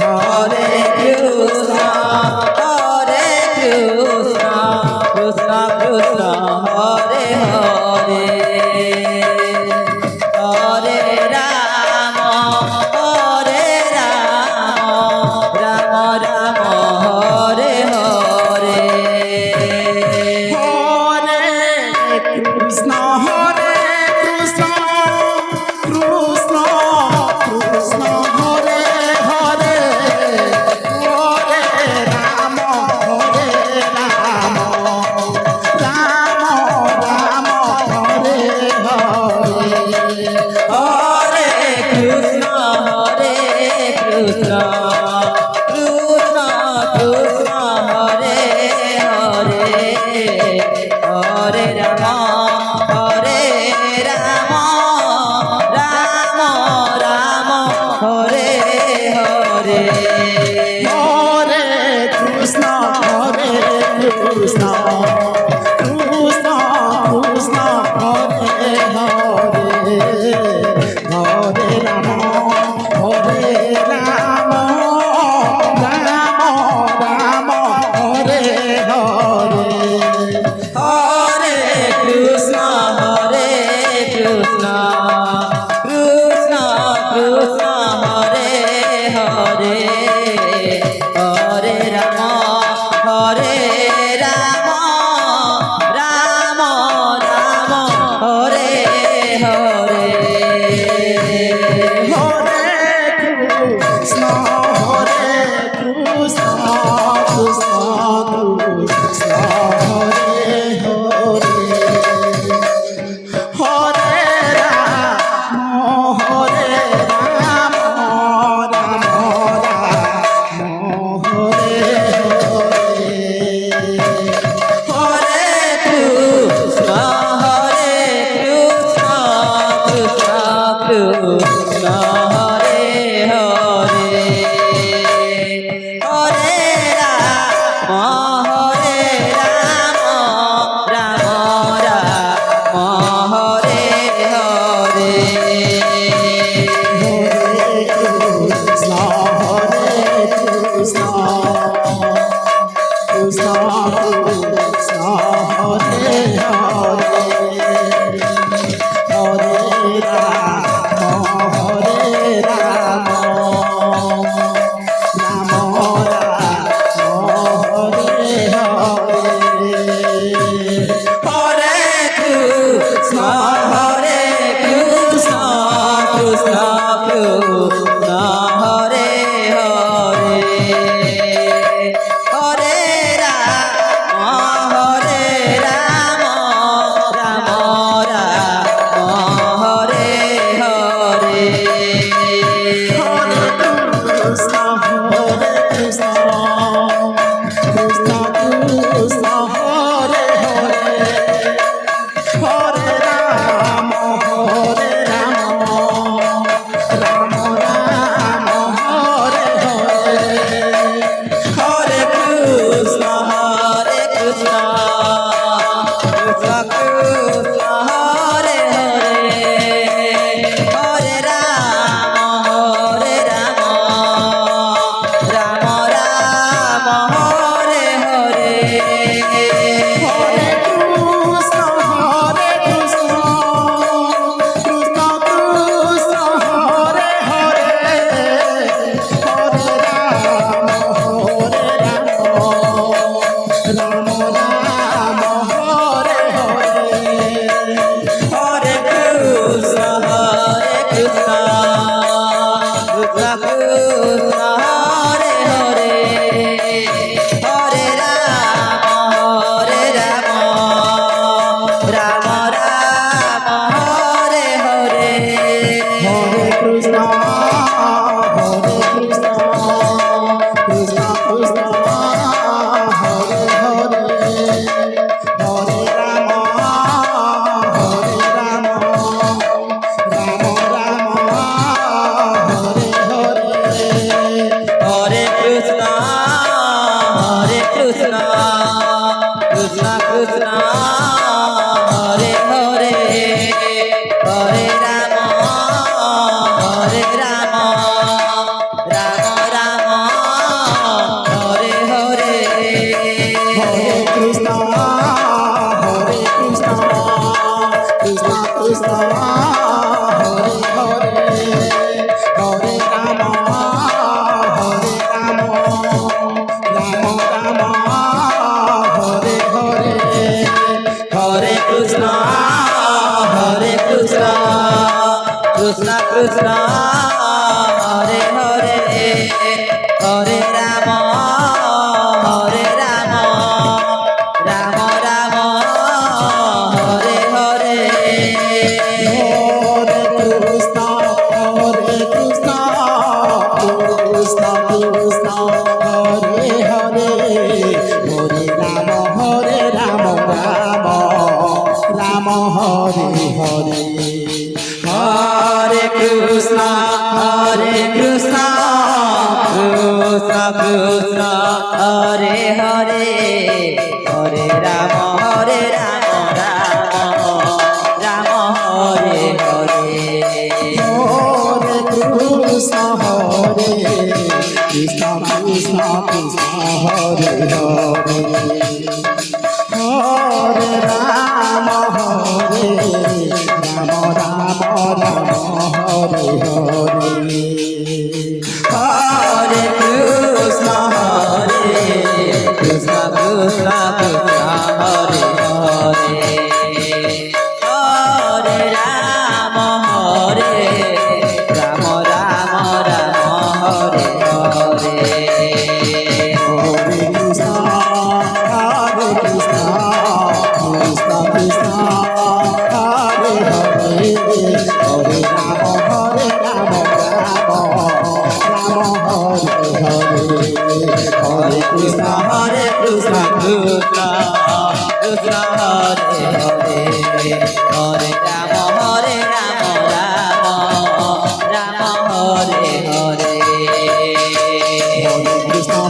Hare Krishna,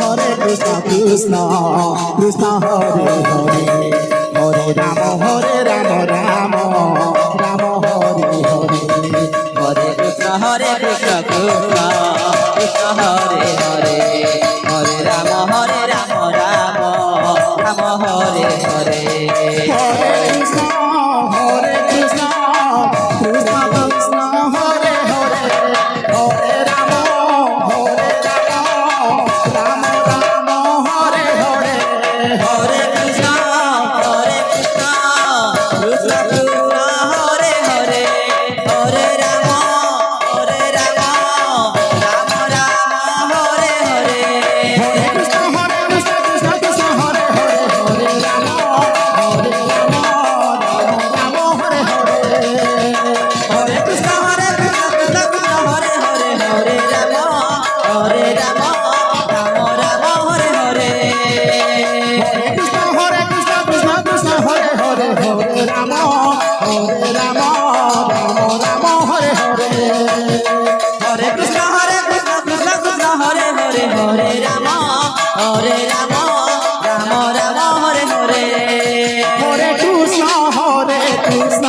Hare Krishna Krishna Hare Hare Hare Ram Ram Ram Hare Hare Hare Krishna Krishna Krishna Hare Hare Hare Ram Ram Ram Hare Hare Hare Krishna Krishna Krishna Hare Hare Hare Ram Ram Ram Hare Hare Hare Krishna Krishna Krishna Hare Hare Hare Ram Ram Ram Hare Hare Hare Krishna Krishna Krishna Hare Hare Hare Ram Ram Hare Hare Hare Krishna Krishna Krishna Hare Hare Hare Ram Ram Ram Hare Hare Hare Krishna Krishna Krishna Hare Hare Hare Ram Ram Hare Hare Hare Krishna Krishna Krishna Hare Hare Hare Ram Ram Ram Hare Hare Hare Krishna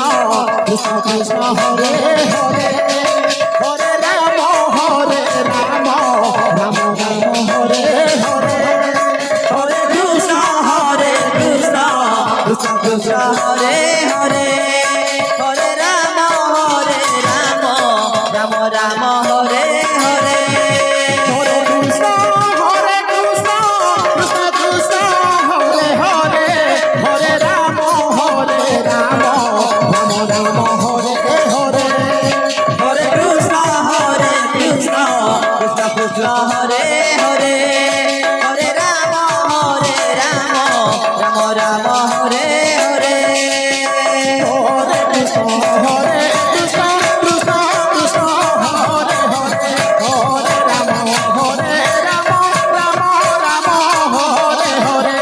Krishna Krishna Hare Hare Hare Ram Ram Ram Hare Hare Hare Krishna Krishna Krishna Hare Hare Hare Ram Ram Ram Hare Hare Hare Krishna Krishna Krishna Hare Hare Hare Ram Ram Ram Hare Hare Hare Krishna Krishna Krishna Hare Hare Hare Ram Ram Ram Hare Hare Hare Krishna Krishna Krishna Hare Hare Hare Ram Ram Ram Hare Hare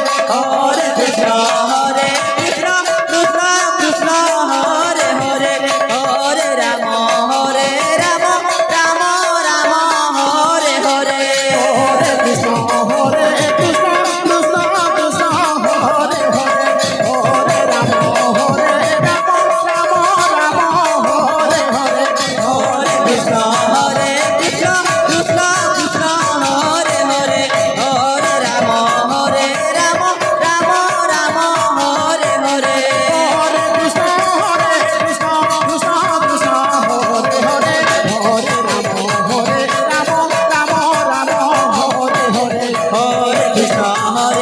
Hare Krishna Krishna Krishna Hare Hare Hare Ram Ram Ram Hare Hare Hare Krishna Krishna Krishna Krishna Hare Hare Hare Ram Ram Ram Hare Hare Hare Krishna Krishna Krishna Krishna Hare Hare Hare Ram Ram Ram Hare Hare Hare Krishna Krishna Krishna Krishna Hare Hare Hare Ram Ram Ram Hare Hare Hare Krishna